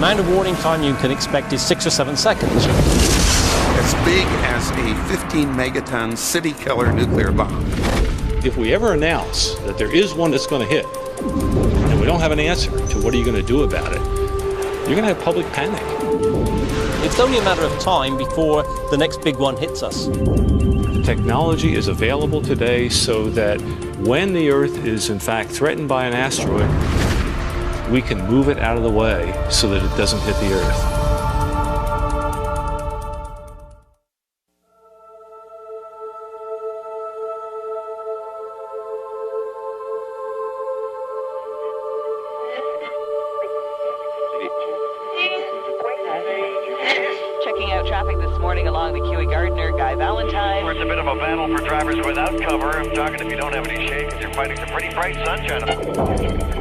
amount of warning time you can expect is 6 or 7 seconds. As big as a 15 megaton city killer nuclear bomb. If we ever announce that there is one that's going to hit, and we don't have an answer to what are you going to do about it, you're going to have public panic. It's only a matter of time before the next big one hits us. Technology is available today so that when the Earth is in fact threatened by an asteroid, we can move it out of the way so that it doesn't hit the Earth.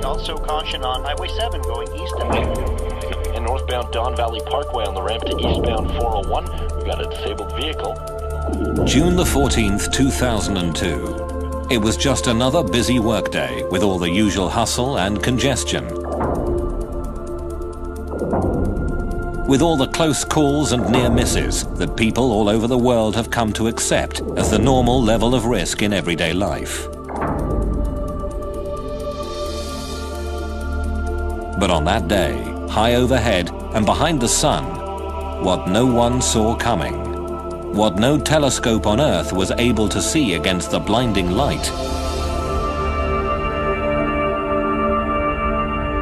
Also caution on Highway 7 going east and northbound Don Valley Parkway on the ramp to eastbound 401. We've got a disabled vehicle. June the 14th, 2002. It was just another busy workday with all the usual hustle and congestion. With all the close calls and near misses that people all over the world have come to accept as the normal level of risk in everyday life. But on that day, high overhead and behind the sun, what no one saw coming, what no telescope on Earth was able to see against the blinding light,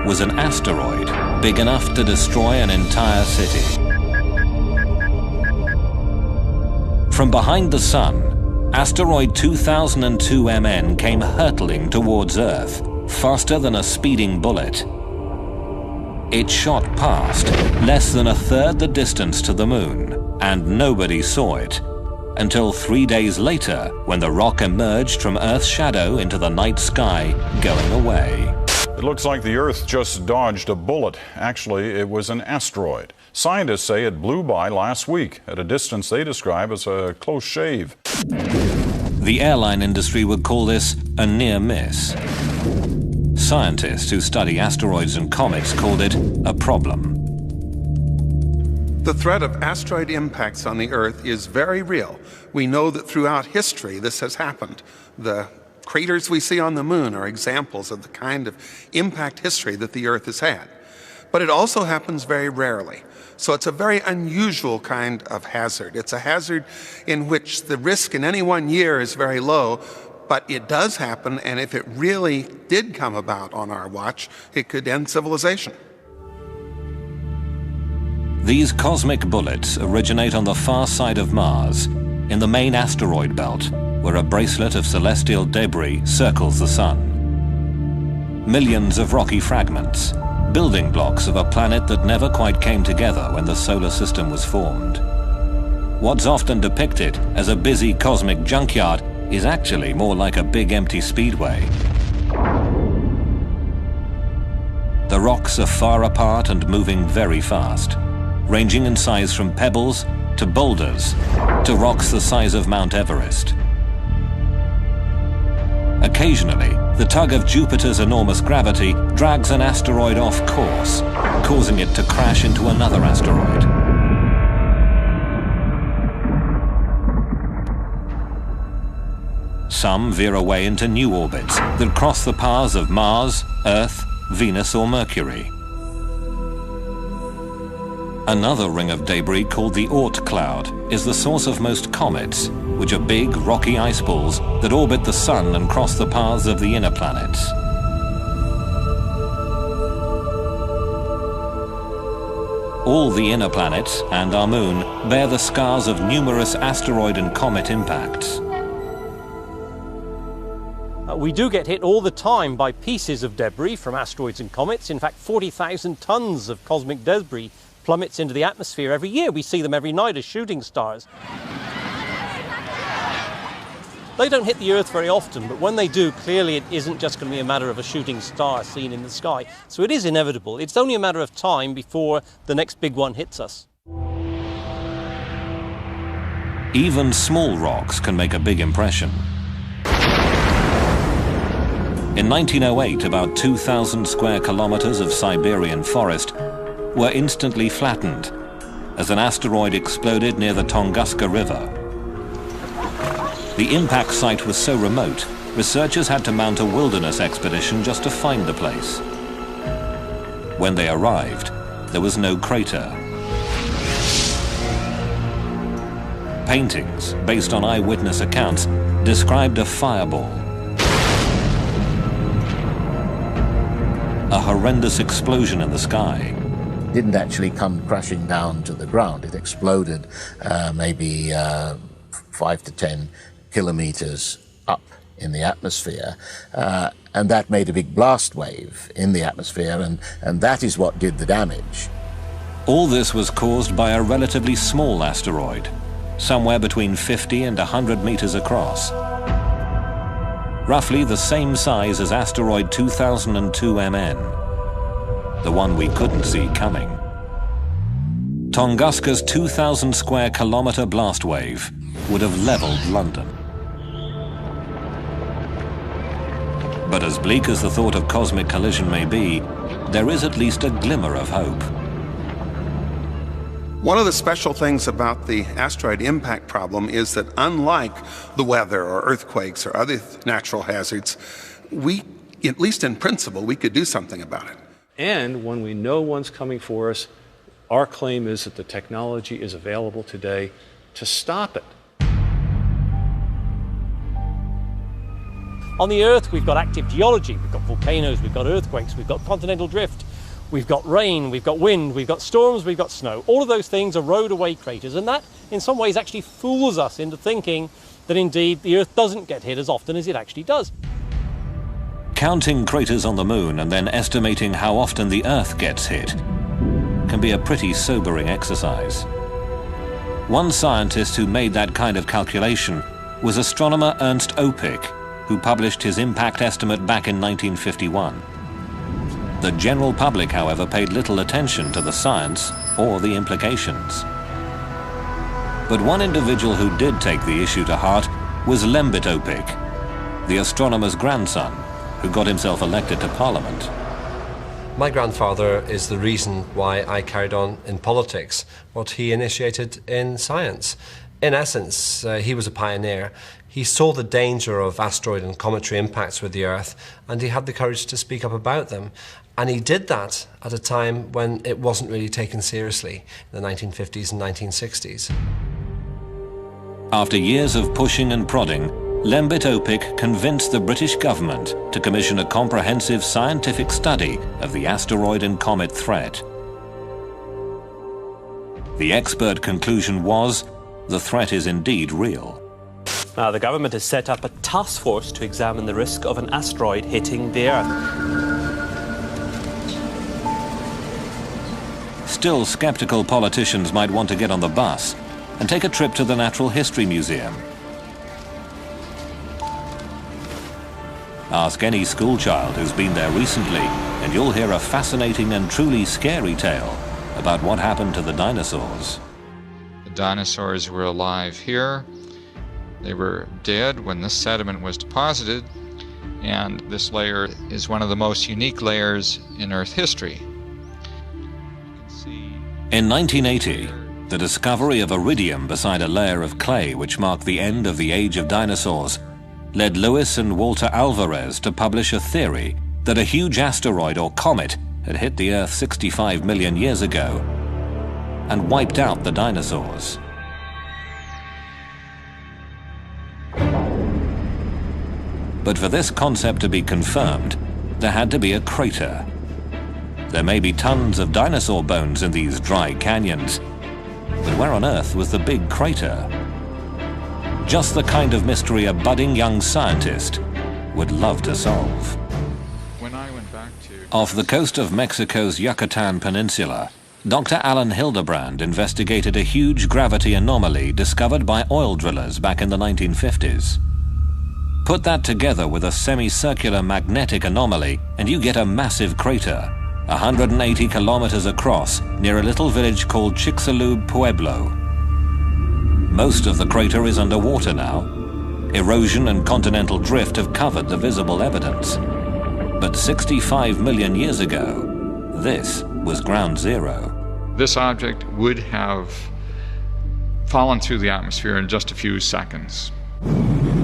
was an asteroid big enough to destroy an entire city. From behind the sun, asteroid 2002 MN came hurtling towards Earth, faster than a speeding bullet. It shot past, less than a third the distance to the moon, and nobody saw it, until 3 days later, when the rock emerged from Earth's shadow into the night sky, going away. It looks like the Earth just dodged a bullet. Actually, it was an asteroid. Scientists say it blew by last week at a distance they describe as a close shave. The airline industry would call this a near miss. Scientists who study asteroids and comets called it a problem. The threat of asteroid impacts on the Earth is very real. We know that throughout history this has happened. The craters we see on the moon are examples of the kind of impact history that the Earth has had. But it also happens very rarely. So it's a very unusual kind of hazard. It's a hazard in which the risk in any one year is very low, but it does happen, and if it really did come about on our watch, it could end civilization. These cosmic bullets originate on the far side of Mars, in the main asteroid belt, where a bracelet of celestial debris circles the sun. Millions of rocky fragments, building blocks of a planet that never quite came together when the solar system was formed. What's often depicted as a busy cosmic junkyard is actually more like a big empty speedway. The rocks are far apart and moving very fast, ranging in size from pebbles to boulders to rocks the size of Mount Everest. Occasionally, the tug of Jupiter's enormous gravity drags an asteroid off course, causing it to crash into another asteroid. Some veer away into new orbits that cross the paths of Mars, Earth, Venus or Mercury. Another ring of debris called the Oort cloud is the source of most comets, which are big, rocky ice balls that orbit the Sun and cross the paths of the inner planets. All the inner planets and our Moon bear the scars of numerous asteroid and comet impacts. We do get hit all the time by pieces of debris from asteroids and comets. In fact, 40,000 tons of cosmic debris plummets into the atmosphere every year. We see them every night as shooting stars. They don't hit the Earth very often, but when they do, clearly it isn't just going to be a matter of a shooting star seen in the sky. So it is inevitable. It's only a matter of time before the next big one hits us. Even small rocks can make a big impression. In 1908, about 2,000 square kilometers of Siberian forest were instantly flattened as an asteroid exploded near the Tunguska River. The impact site was so remote, researchers had to mount a wilderness expedition just to find the place. When they arrived, there was no crater. Paintings, based on eyewitness accounts, described a fireball. A horrendous explosion in the sky. Didn't actually come crashing down to the ground. It exploded maybe 5 to 10 kilometers up in the atmosphere, and that made a big blast wave in the atmosphere, and that is what did the damage. All this was caused by a relatively small asteroid, somewhere between 50 and 100 meters across. Roughly the same size as asteroid 2002 MN, the one we couldn't see coming. Tunguska's 2,000 square kilometer blast wave would have leveled London. But as bleak as the thought of cosmic collision may be, there is at least a glimmer of hope. One of the special things about the asteroid impact problem is that unlike the weather or earthquakes or other natural hazards, we, at least in principle, we could do something about it. And when we know one's coming for us, our claim is that the technology is available today to stop it. On the Earth, we've got active geology, we've got volcanoes, we've got earthquakes, we've got continental drift, we've got rain, we've got wind, we've got storms, we've got snow. All of those things erode away craters, and that, in some ways, actually fools us into thinking that indeed the Earth doesn't get hit as often as it actually does. Counting craters on the Moon and then estimating how often the Earth gets hit can be a pretty sobering exercise. One scientist who made that kind of calculation was astronomer Ernst Opick, who published his impact estimate back in 1951. The general public, however, paid little attention to the science or the implications. But one individual who did take the issue to heart was Lembit Opick, the astronomer's grandson, who got himself elected to Parliament. My grandfather is the reason why I carried on in politics, what he initiated in science. In essence, he was a pioneer. He saw the danger of asteroid and cometary impacts with the Earth, and he had the courage to speak up about them. And he did that at a time when it wasn't really taken seriously, in the 1950s and 1960s. After years of pushing and prodding, Lembit Opick convinced the British government to commission a comprehensive scientific study of the asteroid and comet threat. The expert conclusion was, the threat is indeed real. Now, the government has set up a task force to examine the risk of an asteroid hitting the Earth. Still, skeptical politicians might want to get on the bus and take a trip to the Natural History Museum. Ask any schoolchild who's been there recently, and you'll hear a fascinating and truly scary tale about what happened to the dinosaurs. The dinosaurs were alive here. They were dead when this sediment was deposited, and this layer is one of the most unique layers in Earth history. In 1980, the discovery of iridium beside a layer of clay which marked the end of the age of dinosaurs led Lewis and Walter Alvarez to publish a theory that a huge asteroid or comet had hit the Earth 65 million years ago and wiped out the dinosaurs. But for this concept to be confirmed, there had to be a crater. There may be tons of dinosaur bones in these dry canyons, but where on earth was the big crater? Just the kind of mystery a budding young scientist would love to solve. When I went back to... Off the coast of Mexico's Yucatan Peninsula, Dr. Alan Hildebrand investigated a huge gravity anomaly discovered by oil drillers back in the 1950s. Put that together with a semicircular magnetic anomaly, and you get a massive crater, 180 kilometers across, near a little village called Chicxulub Pueblo. Most of the crater is underwater now. Erosion and continental drift have covered the visible evidence. But 65 million years ago, this was ground zero. This object would have fallen through the atmosphere in just a few seconds.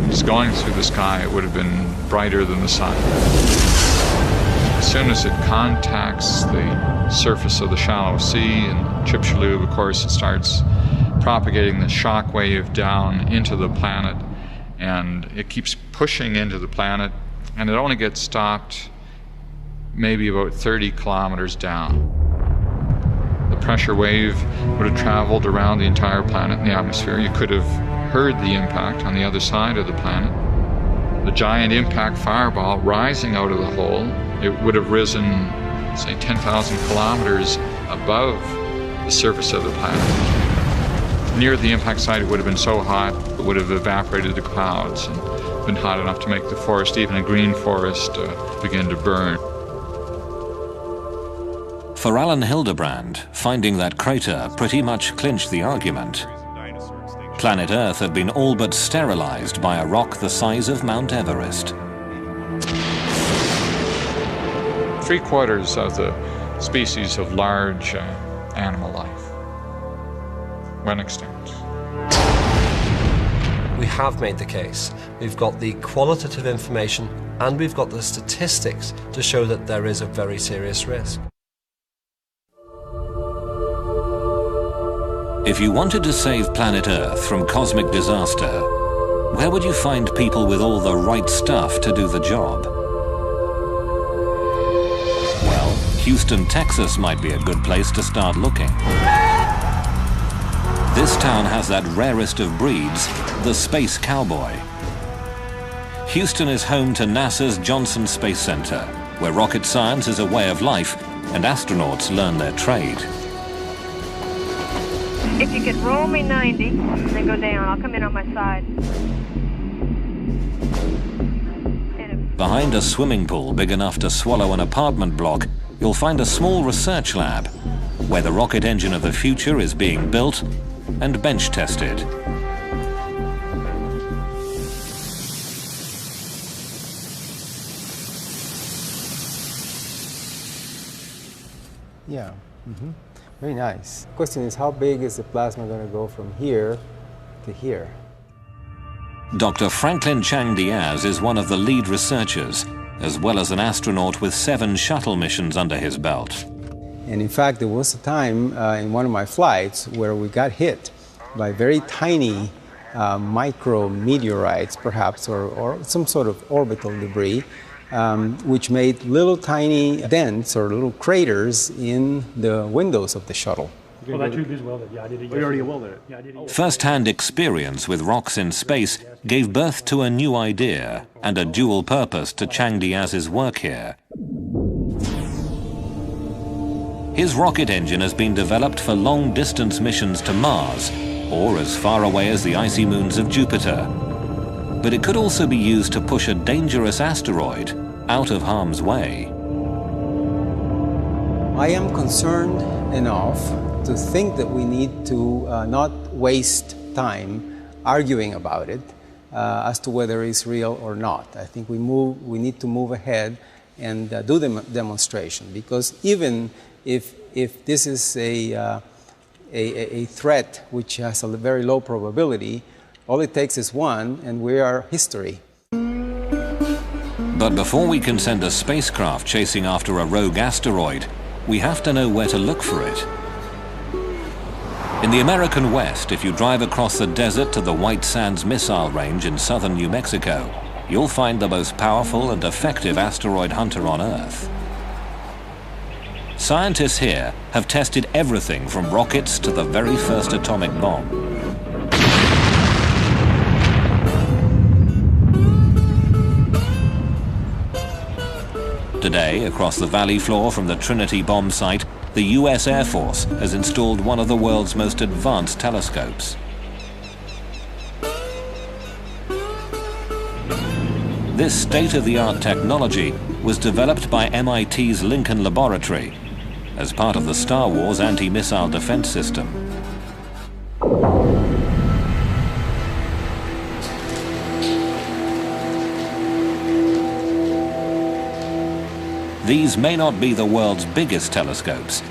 It's going through the sky, it would have been brighter than the sun. As soon as it contacts the surface of the shallow sea and Chicxulub, of course, it starts propagating the shock wave down into the planet, and it keeps pushing into the planet, and it only gets stopped maybe about 30 kilometers down. The pressure wave would have traveled around the entire planet in the atmosphere. You could have heard the impact on the other side of the planet. The giant impact fireball rising out of the hole, it would have risen, say, 10,000 kilometers above the surface of the planet. Near the impact site, it would have been so hot, it would have evaporated the clouds and been hot enough to make the forest, even a green forest, begin to burn. For Alan Hildebrand, finding that crater pretty much clinched the argument. Planet Earth had been all but sterilized by a rock the size of Mount Everest. 3/4 of the species of large animal life went extinct. We have made the case. We've got the qualitative information and we've got the statistics to show that there is a very serious risk. If you wanted to save planet Earth from cosmic disaster, where would you find people with all the right stuff to do the job? Well, Houston, Texas might be a good place to start looking. This town has that rarest of breeds, the space cowboy. Houston is home to NASA's Johnson Space Center, where rocket science is a way of life and astronauts learn their trade. If you could roll me 90, then go down. I'll come in on my side. Behind a swimming pool big enough to swallow an apartment block, you'll find a small research lab, where the rocket engine of the future is being built and bench tested. Yeah. Mm-hmm. Very nice. Question is, how big is the plasma going to go from here to here? Dr. Franklin Chang Diaz is one of the lead researchers, as well as an astronaut with 7 shuttle missions under his belt. And in fact, there was a time in one of my flights where we got hit by very tiny micro meteorites, perhaps, or some sort of orbital debris, which made little tiny dents or little craters in the windows of the shuttle. Well, that tube is welded. Yeah, I did it. You already welded it. Yeah, I did it. First-hand experience with rocks in space gave birth to a new idea and a dual purpose to Chang Diaz's work here. His rocket engine has been developed for long-distance missions to Mars, or as far away as the icy moons of Jupiter. But it could also be used to push a dangerous asteroid out of harm's way. I am concerned enough to think that we need to not waste time arguing about it as to whether it's real or not. I think we need to move ahead and do the demonstration, because even if this is a threat which has a very low probability, all it takes is one, and we are history. But before we can send a spacecraft chasing after a rogue asteroid, we have to know where to look for it. In the American West, if you drive across the desert to the White Sands Missile Range in southern New Mexico, you'll find the most powerful and effective asteroid hunter on Earth. Scientists here have tested everything from rockets to the very first atomic bomb. Today, across the valley floor from the Trinity bomb site, the US Air Force has installed one of the world's most advanced telescopes. This state-of-the-art technology was developed by MIT's Lincoln Laboratory as part of the Star Wars anti-missile defense system. These may not be the world's biggest telescopes,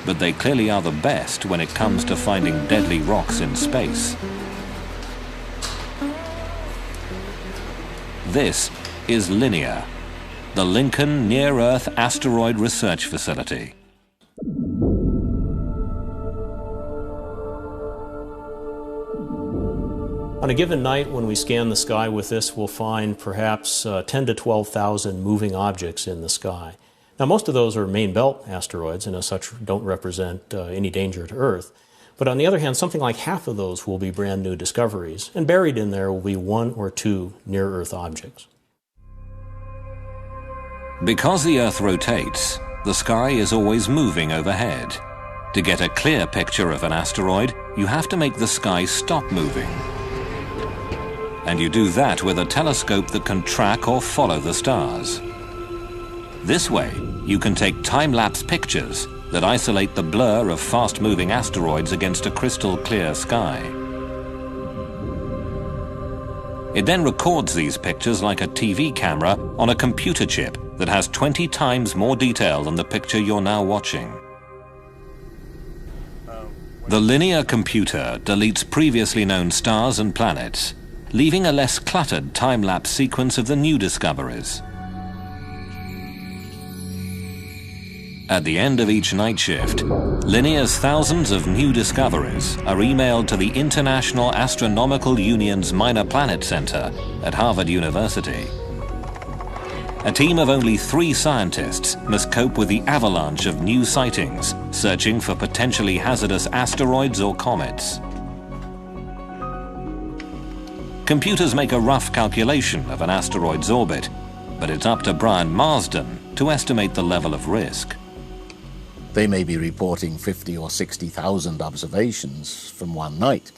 but they clearly are the best when it comes to finding deadly rocks in space. This is LINEA, the Lincoln Near-Earth Asteroid Research Facility. On a given night when we scan the sky with this, we'll find perhaps 10 to 12,000 moving objects in the sky. Now, most of those are main belt asteroids and as such don't represent any danger to Earth. But on the other hand, something like half of those will be brand new discoveries, and buried in there will be 1 or 2 near-Earth objects. Because the Earth rotates, the sky is always moving overhead. To get a clear picture of an asteroid, you have to make the sky stop moving. And you do that with a telescope that can track or follow the stars. This way, you can take time-lapse pictures that isolate the blur of fast-moving asteroids against a crystal-clear sky. It then records these pictures like a TV camera on a computer chip that has 20 times more detail than the picture you're now watching. The linear computer deletes previously known stars and planets, leaving a less cluttered time-lapse sequence of the new discoveries. At the end of each night shift, LINEA's thousands of new discoveries are emailed to the International Astronomical Union's Minor Planet Center at Harvard University. A team of only 3 scientists must cope with the avalanche of new sightings, searching for potentially hazardous asteroids or comets. Computers make a rough calculation of an asteroid's orbit, but it's up to Brian Marsden to estimate the level of risk. They may be reporting 50 or 60,000 observations from one night,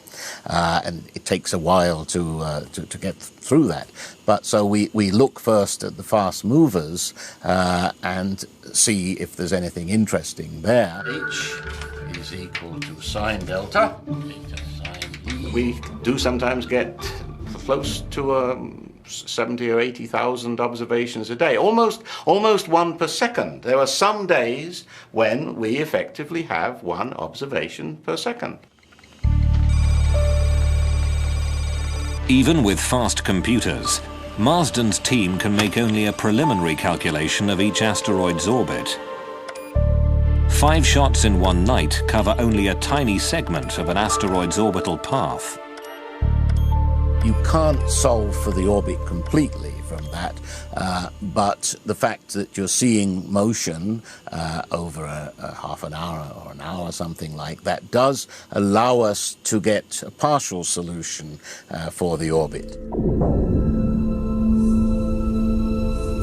and it takes a while to get through that. But so we look first at the fast movers and see if there's anything interesting there. H is equal to sine delta. We do sometimes get close to 70 or 80,000 observations a day, almost 1 per second. There are some days when we effectively have 1 observation per second. Even with fast computers, Marsden's team can make only a preliminary calculation of each asteroid's orbit. 5 shots in one night cover only a tiny segment of an asteroid's orbital path. You can't solve for the orbit completely from that, but the fact that you're seeing motion over a half an hour or an hour, something like that, does allow us to get a partial solution for the orbit.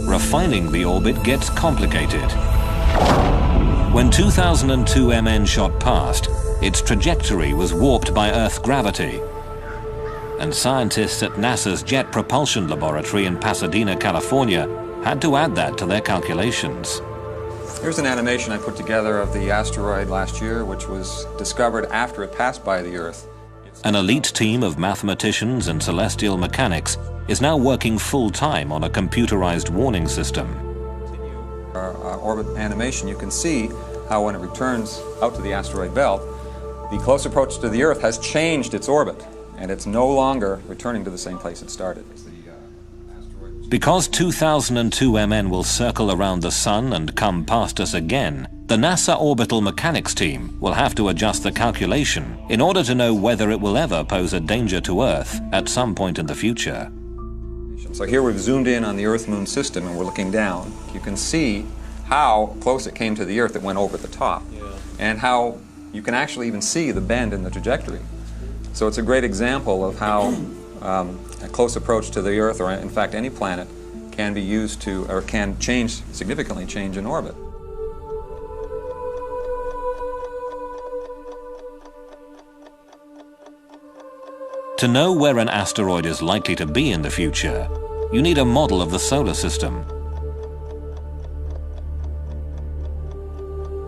Refining the orbit gets complicated. When 2002 MN shot past, its trajectory was warped by Earth gravity, and scientists at NASA's Jet Propulsion Laboratory in Pasadena, California, had to add that to their calculations. Here's an animation I put together of the asteroid last year, which was discovered after it passed by the Earth. An elite team of mathematicians and celestial mechanics is now working full-time on a computerized warning system. Our orbit animation, you can see how when it returns out to the asteroid belt, the close approach to the Earth has changed its orbit, and it's no longer returning to the same place it started. Because 2002 MN will circle around the Sun and come past us again, the NASA Orbital Mechanics team will have to adjust the calculation in order to know whether it will ever pose a danger to Earth at some point in the future. So here we've zoomed in on the Earth-Moon system and we're looking down. You can see how close it came to the Earth. It went over the top. And how you can actually even see the bend in the trajectory. So it's a great example of how a close approach to the Earth, or in fact any planet, can be used to, or can significantly change in orbit. To know where an asteroid is likely to be in the future, you need a model of the solar system.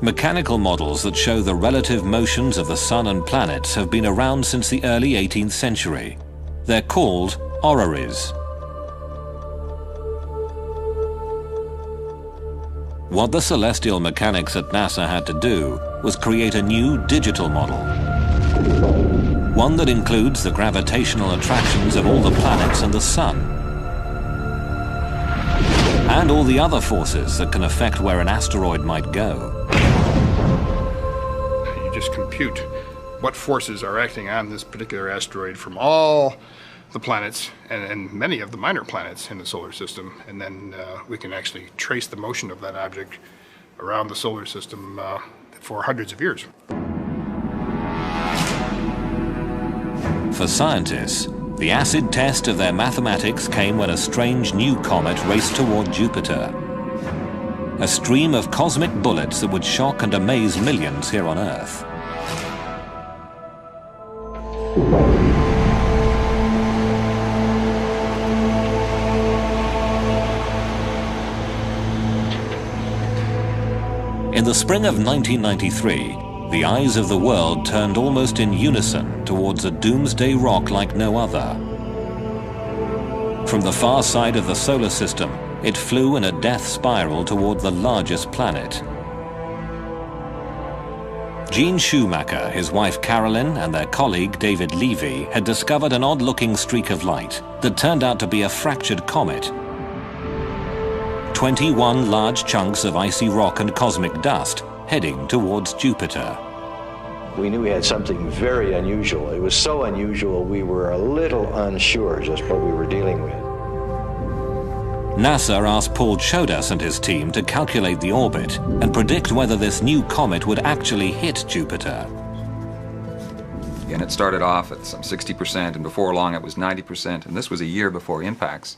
Mechanical models that show the relative motions of the Sun and planets have been around since the early 18th century. They're called orreries. What the celestial mechanics at NASA had to do was create a new digital model. One that includes the gravitational attractions of all the planets and the Sun. And all the other forces that can affect where an asteroid might go. You just compute what forces are acting on this particular asteroid from all the planets and many of the minor planets in the solar system, and then we can actually trace the motion of that object around the solar system for hundreds of years. For scientists, the acid test of their mathematics came when a strange new comet raced toward Jupiter. A stream of cosmic bullets that would shock and amaze millions here on Earth. In the spring of 1993, the eyes of the world turned almost in unison towards a doomsday rock like no other. From the far side of the solar system, it flew in a death spiral toward the largest planet. Gene Schumacher, his wife Carolyn, and their colleague David Levy had discovered an odd-looking streak of light that turned out to be a fractured comet. 21 large chunks of icy rock and cosmic dust heading towards Jupiter. We knew we had something very unusual. It was so unusual we were a little unsure just what we were dealing with. NASA asked Paul Chodas and his team to calculate the orbit and predict whether this new comet would actually hit Jupiter. And it started off at some 60%, and before long it was 90%, and this was a year before impacts.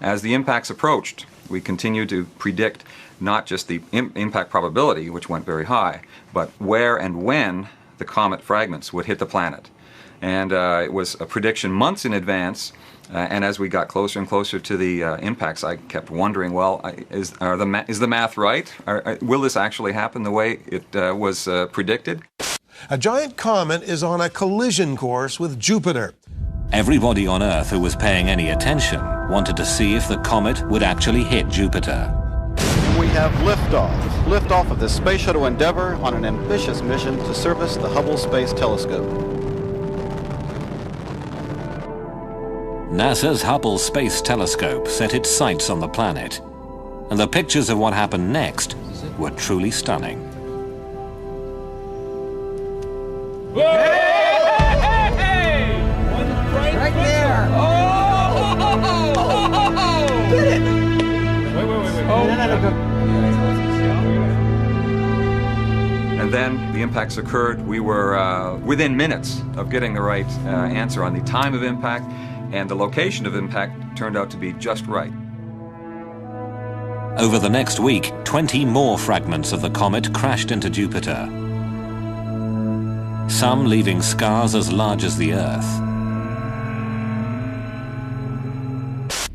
As the impacts approached, we continued to predict not just the impact probability, which went very high, but where and when the comet fragments would hit the planet. And it was a prediction months in advance, and as we got closer and closer to the impacts, I kept wondering, well, is the math right? Will this actually happen the way it was predicted? A giant comet is on a collision course with Jupiter. Everybody on Earth who was paying any attention wanted to see if the comet would actually hit Jupiter. We have liftoff of the Space Shuttle Endeavour on an ambitious mission to service the Hubble Space Telescope. NASA's Hubble Space Telescope set its sights on the planet, and the pictures of what happened next were truly stunning. Right there! Oh! Get it! Wait. Oh, no. And then the impacts occurred. We were within minutes of getting the right answer on the time of impact, and the location of impact turned out to be just right. Over the next week, 20 more fragments of the comet crashed into Jupiter, some leaving scars as large as the Earth.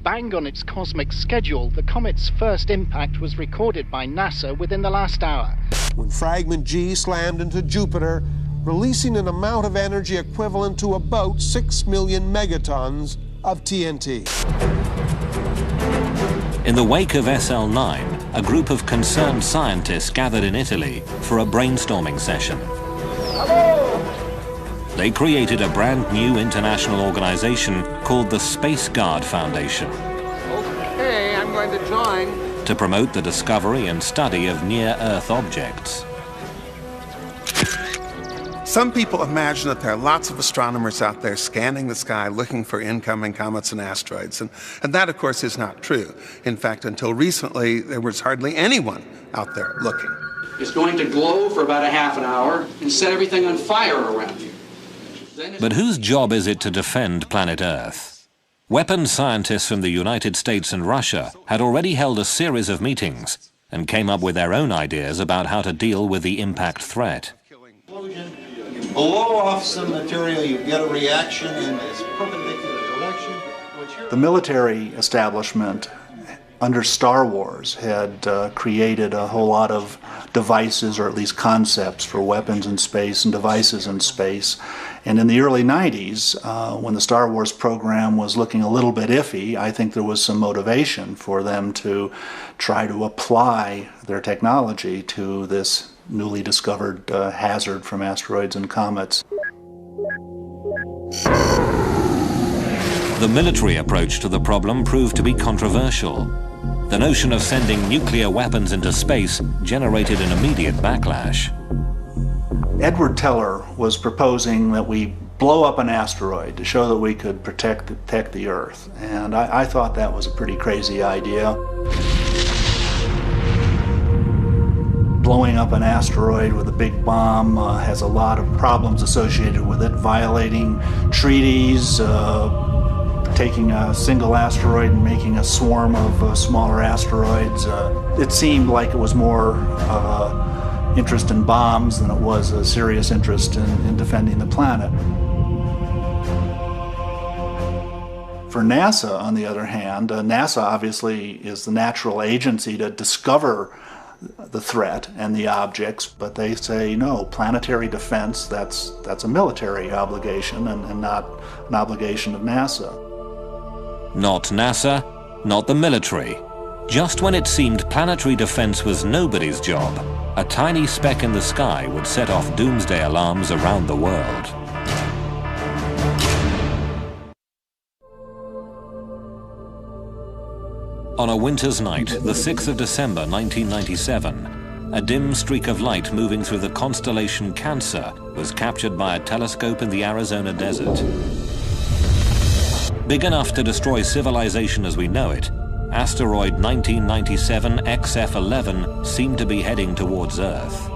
Bang on its cosmic schedule, the comet's first impact was recorded by NASA within the last hour. When fragment G slammed into Jupiter, releasing an amount of energy equivalent to about 6 million megatons of TNT. In the wake of SL9, a group of concerned scientists gathered in Italy for a brainstorming session. They created a brand new international organization called the Space Guard Foundation. Okay, I'm going to join. To promote the discovery and study of near-Earth objects. Some people imagine that there are lots of astronomers out there scanning the sky looking for incoming comets and asteroids, and that, of course, is not true. In fact, until recently, there was hardly anyone out there looking. It's going to glow for about a half an hour and set everything on fire around you. But whose job is it to defend planet Earth? Weapons scientists from the United States and Russia had already held a series of meetings and came up with their own ideas about how to deal with the impact threat. Blow off some material, you get a reaction in this perpendicular direction. The military establishment under Star Wars, had created a whole lot of devices, or at least concepts, for weapons in space and devices in space. And in the early 90s, when the Star Wars program was looking a little bit iffy, I think there was some motivation for them to try to apply their technology to this newly discovered hazard from asteroids and comets. The military approach to the problem proved to be controversial. The notion of sending nuclear weapons into space generated an immediate backlash. Edward Teller was proposing that we blow up an asteroid to show that we could protect the Earth. And I thought that was a pretty crazy idea. Blowing up an asteroid with a big bomb has a lot of problems associated with it, violating treaties, taking a single asteroid and making a swarm of smaller asteroids. It seemed like it was more interest in bombs than it was a serious interest in defending the planet. For NASA, on the other hand, NASA obviously is the natural agency to discover the threat and the objects, but they say, no, planetary defense, that's a military obligation and not an obligation of NASA. Not NASA, not the military. Just when it seemed planetary defense was nobody's job, a tiny speck in the sky would set off doomsday alarms around the world. On a winter's night, the 6th of December 1997, a dim streak of light moving through the constellation Cancer was captured by a telescope in the Arizona desert. Big enough to destroy civilization as we know it, asteroid 1997 XF11 seemed to be heading towards Earth.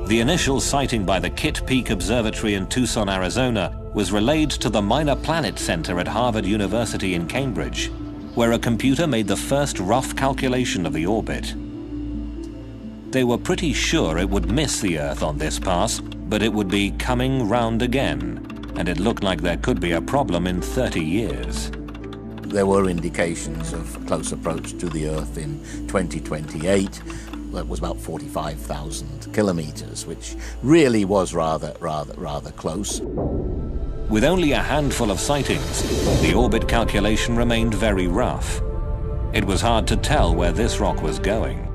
The initial sighting by the Kitt Peak Observatory in Tucson, Arizona, was relayed to the Minor Planet Center at Harvard University in Cambridge, where a computer made the first rough calculation of the orbit. They were pretty sure it would miss the Earth on this pass, but it would be coming round again, and it looked like there could be a problem in 30 years. There were indications of close approach to the Earth in 2028. That was about 45,000 kilometers, which really was rather close. With only a handful of sightings, the orbit calculation remained very rough. It was hard to tell where this rock was going.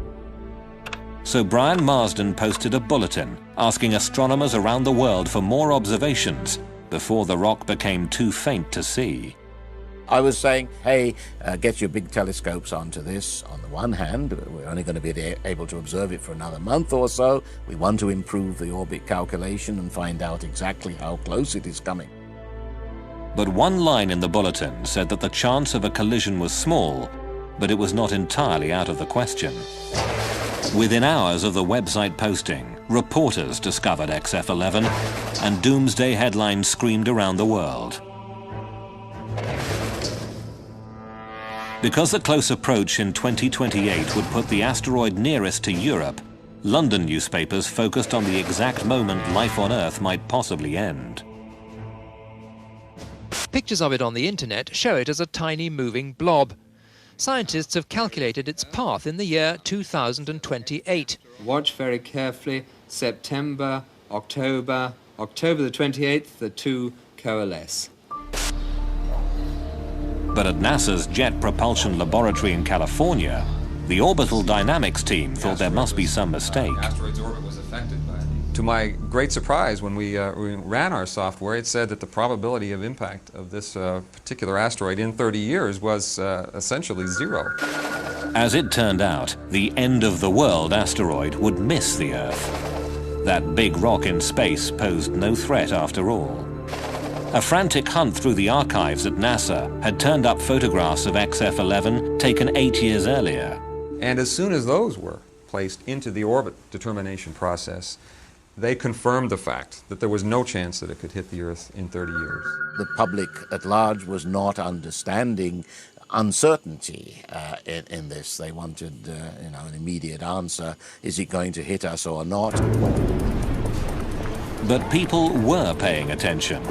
So Brian Marsden posted a bulletin asking astronomers around the world for more observations before the rock became too faint to see. I was saying, hey, get your big telescopes onto this. On the one hand, we're only going to be able to observe it for another month or so. We want to improve the orbit calculation and find out exactly how close it is coming. But one line in the bulletin said that the chance of a collision was small, but it was not entirely out of the question. Within hours of the website posting, reporters discovered XF11, and doomsday headlines screamed around the world. Because the close approach in 2028 would put the asteroid nearest to Europe, London newspapers focused on the exact moment life on Earth might possibly end. Pictures of it on the internet show it as a tiny moving blob. Scientists have calculated its path in the year 2028. Watch very carefully. September, October the 28th, the two coalesce. But at NASA's Jet Propulsion Laboratory in California, the orbital dynamics team thought there must be some mistake. Asteroid's orbit was affected by it. To my great surprise, when we ran our software, it said that the probability of impact of this particular asteroid in 30 years was essentially zero. As it turned out, the end-of-the-world asteroid would miss the Earth. That big rock in space posed no threat after all. A frantic hunt through the archives at NASA had turned up photographs of XF11 taken 8 years earlier. And as soon as those were placed into the orbit determination process, they confirmed the fact that there was no chance that it could hit the Earth in 30 years. The public at large was not understanding uncertainty in this. They wanted an immediate answer. Is it going to hit us or not? But people were paying attention.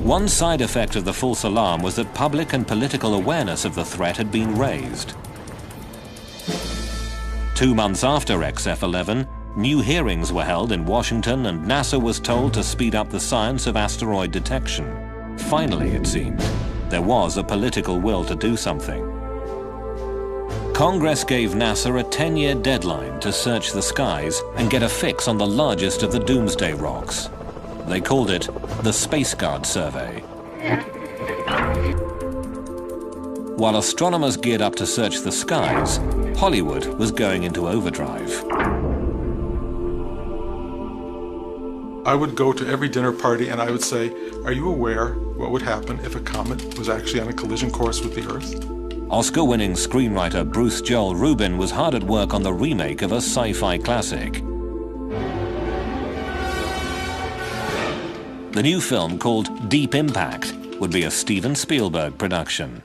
One side effect of the false alarm was that public and political awareness of the threat had been raised. 2 months after XF-11, new hearings were held in Washington and NASA was told to speed up the science of asteroid detection. Finally, it seemed, there was a political will to do something. Congress gave NASA a 10-year deadline to search the skies and get a fix on the largest of the doomsday rocks. They called it the Space Guard Survey. While astronomers geared up to search the skies, Hollywood was going into overdrive. I would go to every dinner party and I would say, are you aware what would happen if a comet was actually on a collision course with the Earth? Oscar-winning screenwriter Bruce Joel Rubin was hard at work on the remake of a sci-fi classic. The new film, called Deep Impact, would be a Steven Spielberg production.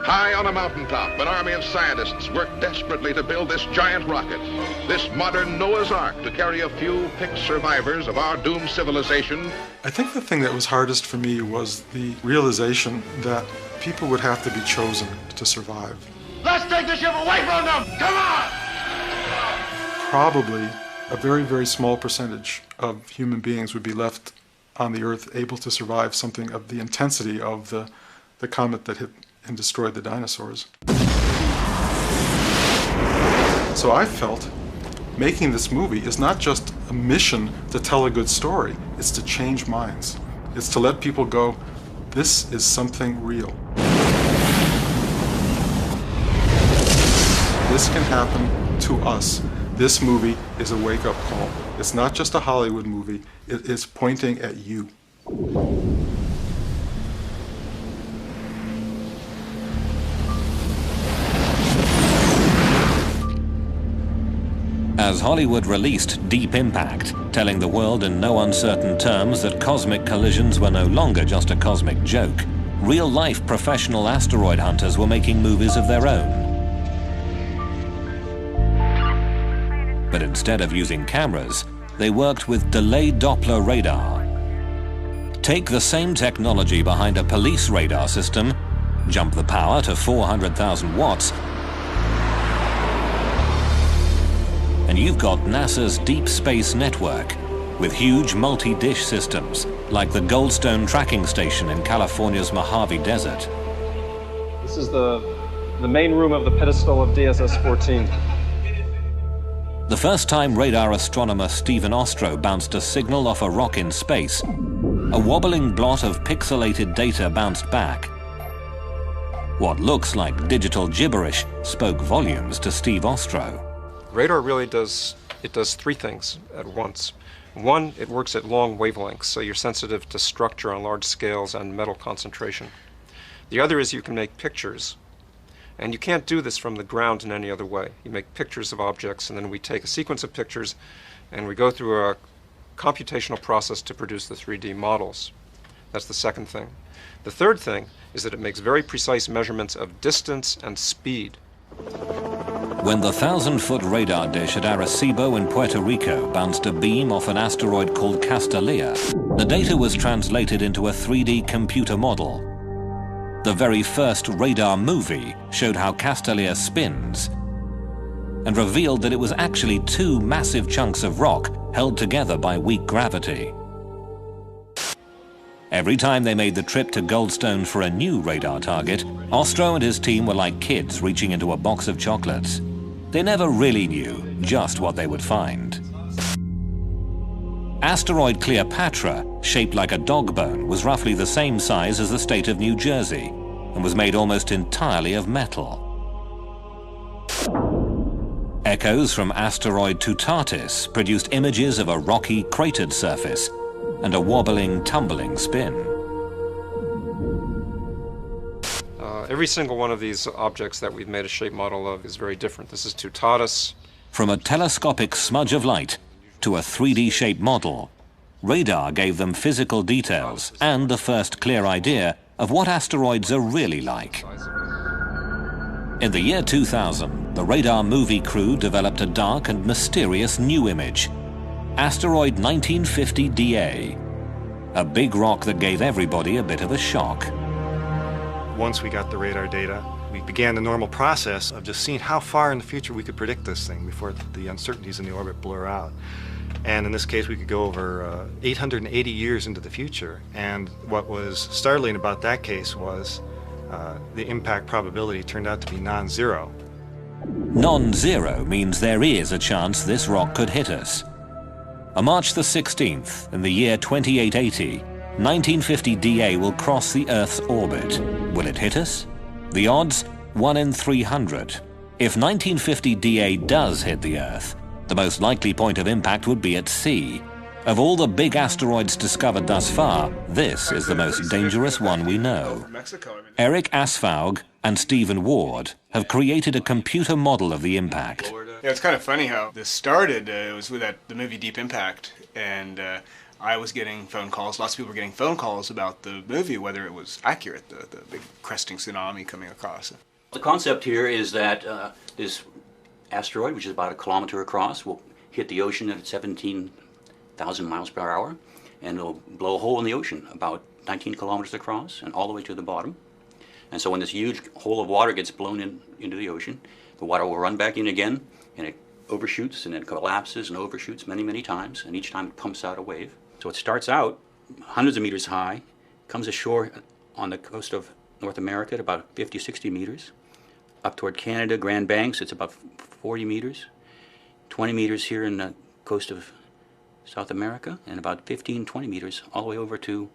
High on a mountaintop, an army of scientists work desperately to build this giant rocket, this modern Noah's Ark to carry a few picked survivors of our doomed civilization. I think the thing that was hardest for me was the realization that people would have to be chosen to survive. Let's take the ship away from them! Come on! Probably a very, very small percentage of human beings would be left on the Earth able to survive something of the intensity of the comet that hit and destroyed the dinosaurs. So I felt making this movie is not just a mission to tell a good story, it's to change minds. It's to let people go, this is something real. This can happen to us. This movie is a wake-up call. It's not just a Hollywood movie, it is pointing at you. As Hollywood released Deep Impact, telling the world in no uncertain terms that cosmic collisions were no longer just a cosmic joke, real-life professional asteroid hunters were making movies of their own. But instead of using cameras, they worked with delayed Doppler radar. Take the same technology behind a police radar system, jump the power to 400,000 watts, and you've got NASA's Deep Space Network with huge multi-dish systems like the Goldstone tracking station in California's Mojave Desert. This is the main room of the pedestal of DSS-14. The first time radar astronomer Stephen Ostro bounced a signal off a rock in space, a wobbling blot of pixelated data bounced back. What looks like digital gibberish spoke volumes to Steve Ostro. Radar really does three things at once. One, it works at long wavelengths, so you're sensitive to structure on large scales and metal concentration. The other is you can make pictures. And you can't do this from the ground in any other way. You make pictures of objects, and then we take a sequence of pictures, and we go through a computational process to produce the 3D models. That's the second thing. The third thing is that it makes very precise measurements of distance and speed. When the 1,000-foot radar dish at Arecibo in Puerto Rico bounced a beam off an asteroid called Castalia, the data was translated into a 3D computer model. The very first radar movie showed how Castalia spins and revealed that it was actually two massive chunks of rock held together by weak gravity. Every time they made the trip to Goldstone for a new radar target, Ostro and his team were like kids reaching into a box of chocolates. They never really knew just what they would find. Asteroid Cleopatra, shaped like a dog bone, was roughly the same size as the state of New Jersey and was made almost entirely of metal. Echoes from asteroid Tutatis produced images of a rocky, cratered surface and a wobbling, tumbling spin. Every single one of these objects that we've made a shape model of is very different. This is Tutatis. From a telescopic smudge of light to a 3D shape model, radar gave them physical details and the first clear idea of what asteroids are really like. In the year 2000, the radar movie crew developed a dark and mysterious new image, asteroid 1950 DA, a big rock that gave everybody a bit of a shock. Once we got the radar data, we began the normal process of just seeing how far in the future we could predict this thing before the uncertainties in the orbit blur out. And in this case, we could go over 880 years into the future. And what was startling about that case was the impact probability turned out to be non-zero. Non-zero means there is a chance this rock could hit us. On March the 16th, in the year 2880, 1950 DA will cross the Earth's orbit. Will it hit us? The odds? 1 in 300. If 1950 DA does hit the Earth, the most likely point of impact would be at sea. Of all the big asteroids discovered thus far, this is the most dangerous one we know. Eric Asfaug and Stephen Ward have created a computer model of the impact. Yeah, it's kind of funny how this started. It was with the movie Deep Impact, and I was getting phone calls. Lots of people were getting phone calls about the movie, whether it was accurate, the big cresting tsunami coming across. The concept here is that this asteroid, which is about 1 kilometer across, will hit the ocean at 17,000 miles per hour, and it'll blow a hole in the ocean about 19 kilometers across and all the way to the bottom. And so when this huge hole of water gets blown into the ocean, the water will run back in again, and it overshoots and it collapses and overshoots many, many times, and each time it pumps out a wave. So it starts out hundreds of meters high, comes ashore on the coast of North America at about 50, 60 meters. Up toward Canada, Grand Banks, it's about 40 meters. 20 meters here in the coast of South America, and about 15, 20 meters all the way over to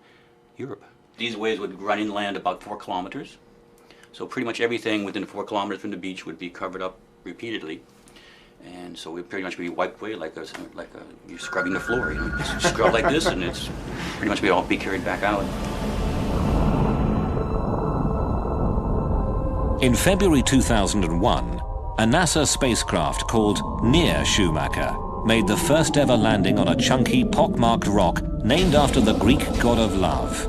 Europe. These waves would run inland about 4 kilometers. So pretty much everything within 4 kilometers from the beach would be covered up repeatedly. And so we'd pretty much be wiped away like you're scrubbing the floor. You know, just scrub like this, and it's pretty much all be carried back out. In February 2001, a NASA spacecraft called ʻnæsə made the first ever landing on a chunky, pockmarked rock named after the Greek god of love.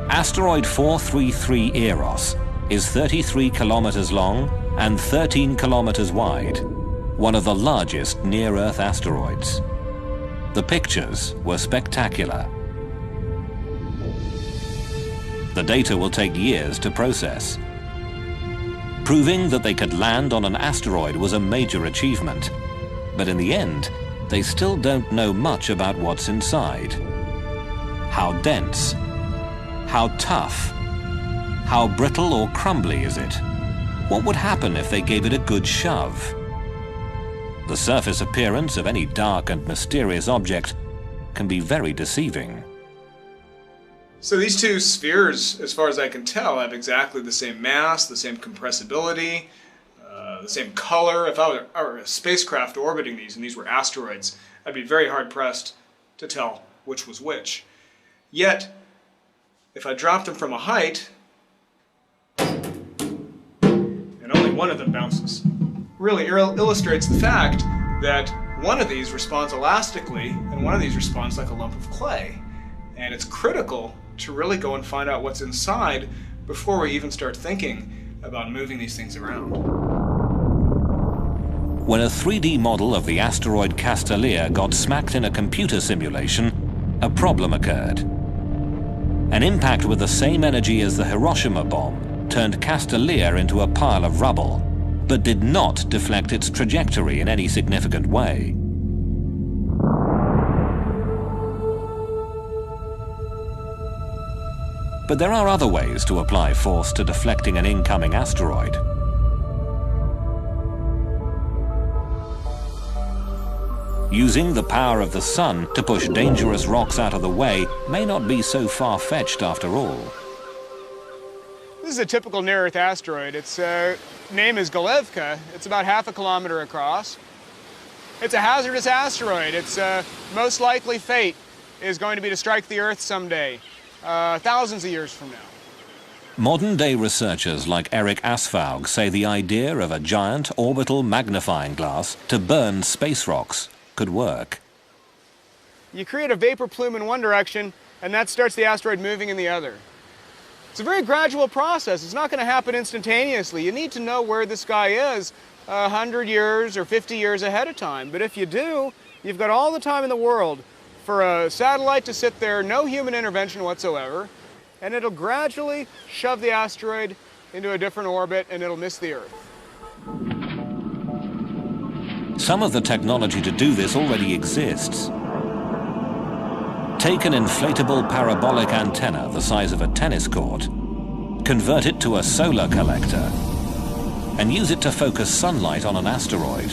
Asteroid 433 Eros is 33 kilometers long and 13 kilometers wide, one of the largest near-Earth asteroids. The pictures were spectacular. The data will take years to process. Proving that they could land on an asteroid was a major achievement, but in the end, they still don't know much about what's inside. How dense? How tough? How brittle or crumbly is it? What would happen if they gave it a good shove? The surface appearance of any dark and mysterious object can be very deceiving. So these two spheres, as far as I can tell, have exactly the same mass, the same compressibility, the same color. If I were a spacecraft orbiting these and these were asteroids, I'd be very hard-pressed to tell which was which. Yet, if I dropped them from a height, and only one of them bounces, really illustrates the fact that one of these responds elastically and one of these responds like a lump of clay. And it's critical to really go and find out what's inside before we even start thinking about moving these things around. When a 3D model of the asteroid Castellia got smacked in a computer simulation, a problem occurred. An impact with the same energy as the Hiroshima bomb turned Castellia into a pile of rubble, but did not deflect its trajectory in any significant way. But there are other ways to apply force to deflecting an incoming asteroid. Using the power of the sun to push dangerous rocks out of the way may not be so far-fetched after all. This is a typical near-Earth asteroid. Its name is Galevka. It's about 0.5 kilometer across. It's a hazardous asteroid. Its most likely fate is going to be to strike the Earth someday, thousands of years from now. Modern-day researchers like Eric Asfaug say the idea of a giant orbital magnifying glass to burn space rocks could work. You create a vapor plume in one direction, and that starts the asteroid moving in the other. It's a very gradual process. It's not going to happen instantaneously. You need to know where this guy is 100 years or 50 years ahead of time. But if you do, you've got all the time in the world for a satellite to sit there, no human intervention whatsoever, and it'll gradually shove the asteroid into a different orbit and it'll miss the Earth. Some of the technology to do this already exists. Take an inflatable parabolic antenna the size of a tennis court, convert it to a solar collector, and use it to focus sunlight on an asteroid.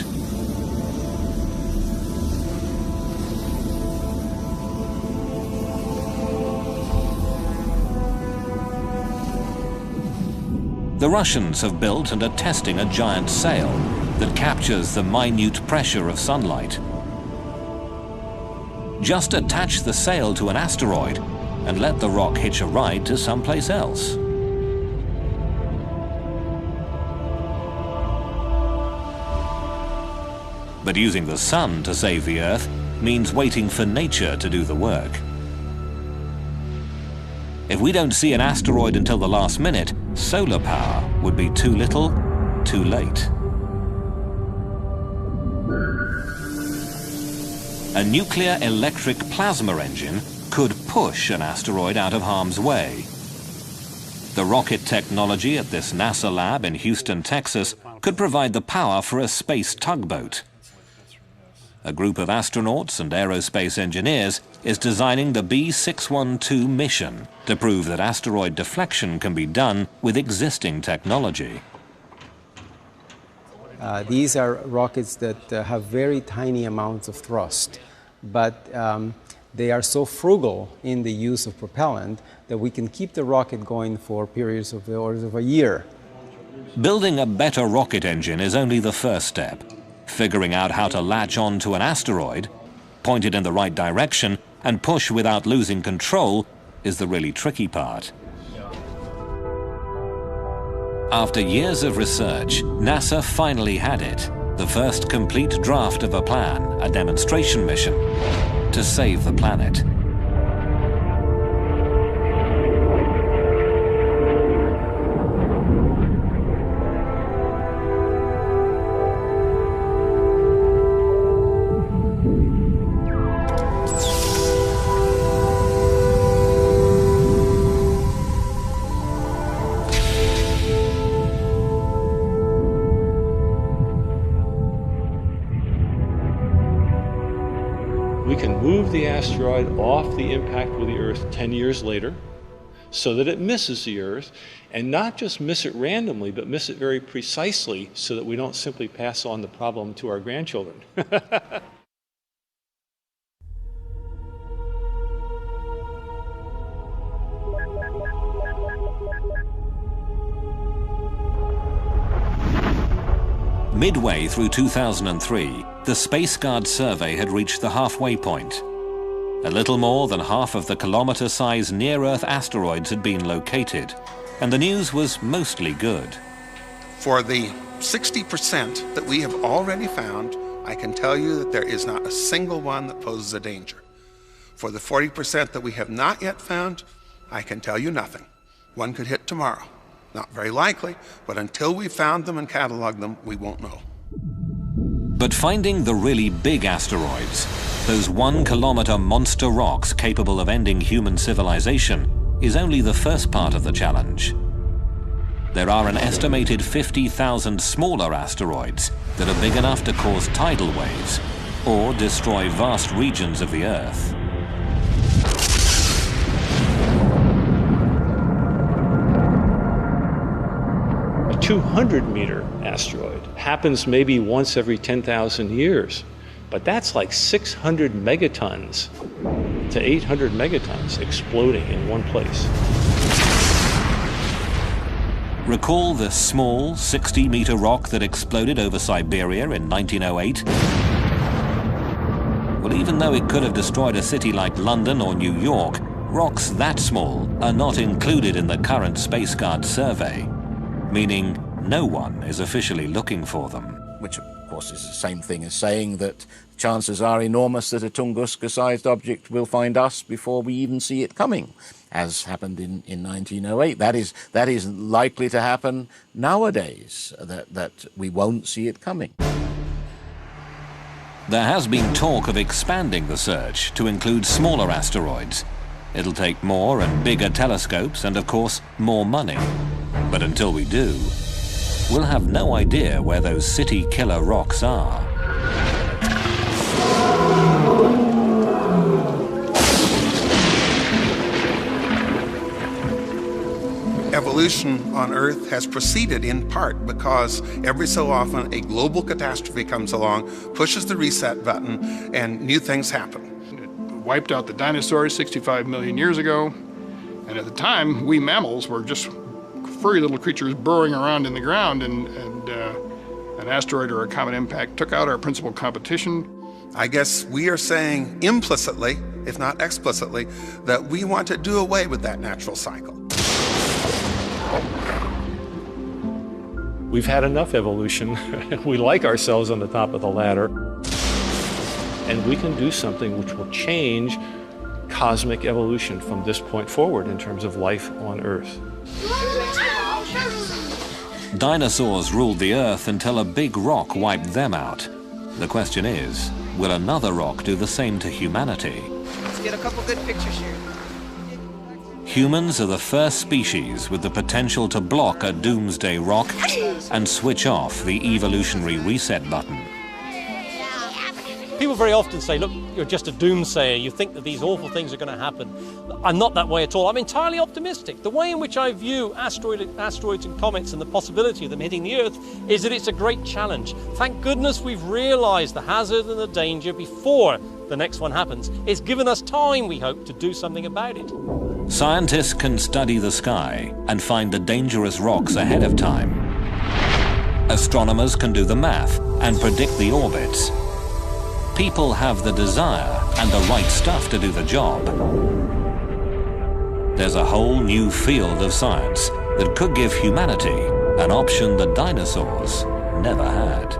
The Russians have built and are testing a giant sail that captures the minute pressure of sunlight. Just attach the sail to an asteroid and let the rock hitch a ride to someplace else. But using the sun to save the Earth means waiting for nature to do the work. If we don't see an asteroid until the last minute, solar power would be too little, too late. A nuclear electric plasma engine could push an asteroid out of harm's way. The rocket technology at this NASA lab in Houston, Texas, could provide the power for a space tugboat. A group of astronauts and aerospace engineers is designing the B612 mission to prove that asteroid deflection can be done with existing technology. These are rockets that have very tiny amounts of thrust, but they are so frugal in the use of propellant that we can keep the rocket going for periods of the orders of a year. Building a better rocket engine is only the first step. Figuring out how to latch on to an asteroid, point it in the right direction, and push without losing control is the really tricky part. After years of research, NASA finally had it, the first complete draft of a plan, a demonstration mission, to save the planet. The asteroid off the impact with the Earth 10 years later so that it misses the Earth, and not just miss it randomly, but miss it very precisely so that we don't simply pass on the problem to our grandchildren. Midway through 2003, the Space Guard survey had reached the halfway point. A little more than half of the kilometer-sized near-Earth asteroids had been located, and the news was mostly good. For the 60% that we have already found, I can tell you that there is not a single one that poses a danger. For the 40% that we have not yet found, I can tell you nothing. One could hit tomorrow. Not very likely, but until we've found them and cataloged them, we won't know. But finding the really big asteroids, those 1-kilometer monster rocks capable of ending human civilization, is only the first part of the challenge. There are an estimated 50,000 smaller asteroids that are big enough to cause tidal waves or destroy vast regions of the Earth. A 200-meter asteroid happens maybe once every 10,000 years, but that's like 600 megatons to 800 megatons exploding in one place. Recall the small 60-meter rock that exploded over Siberia in 1908? Well, even though it could have destroyed a city like London or New York, rocks that small are not included in the current Space Guard survey, meaning no one is officially looking for them. Which, of course, is the same thing as saying that chances are enormous that a Tunguska-sized object will find us before we even see it coming. as happened in 1908. That is likely to happen nowadays, that we won't see it coming. There has been talk of expanding the search to include smaller asteroids. It'll take more and bigger telescopes and, of course, more money. But until we do, we'll have no idea where those city killer rocks are. Evolution on Earth has proceeded in part because every so often a global catastrophe comes along, pushes the reset button, and new things happen. It wiped out the dinosaurs 65 million years ago, and at the time, we mammals were just furry little creatures burrowing around in the ground, and an asteroid or a comet impact took out our principal competition. I guess we are saying implicitly, if not explicitly, that we want to do away with that natural cycle. We've had enough evolution. We like ourselves on the top of the ladder. And we can do something which will change cosmic evolution from this point forward in terms of life on Earth. Dinosaurs ruled the Earth until a big rock wiped them out. The question is, will another rock do the same to humanity? Let's get a couple good pictures here. Humans are the first species with the potential to block a doomsday rock and switch off the evolutionary reset button. People very often say, look, you're just a doomsayer. You think that these awful things are going to happen. I'm not that way at all. I'm entirely optimistic. The way in which I view asteroids and comets and the possibility of them hitting the Earth is that it's a great challenge. Thank goodness we've realized the hazard and the danger before the next one happens. It's given us time, we hope, to do something about it. Scientists can study the sky and find the dangerous rocks ahead of time. Astronomers can do the math and predict the orbits. People have the desire and the right stuff to do the job. There's a whole new field of science that could give humanity an option the dinosaurs never had.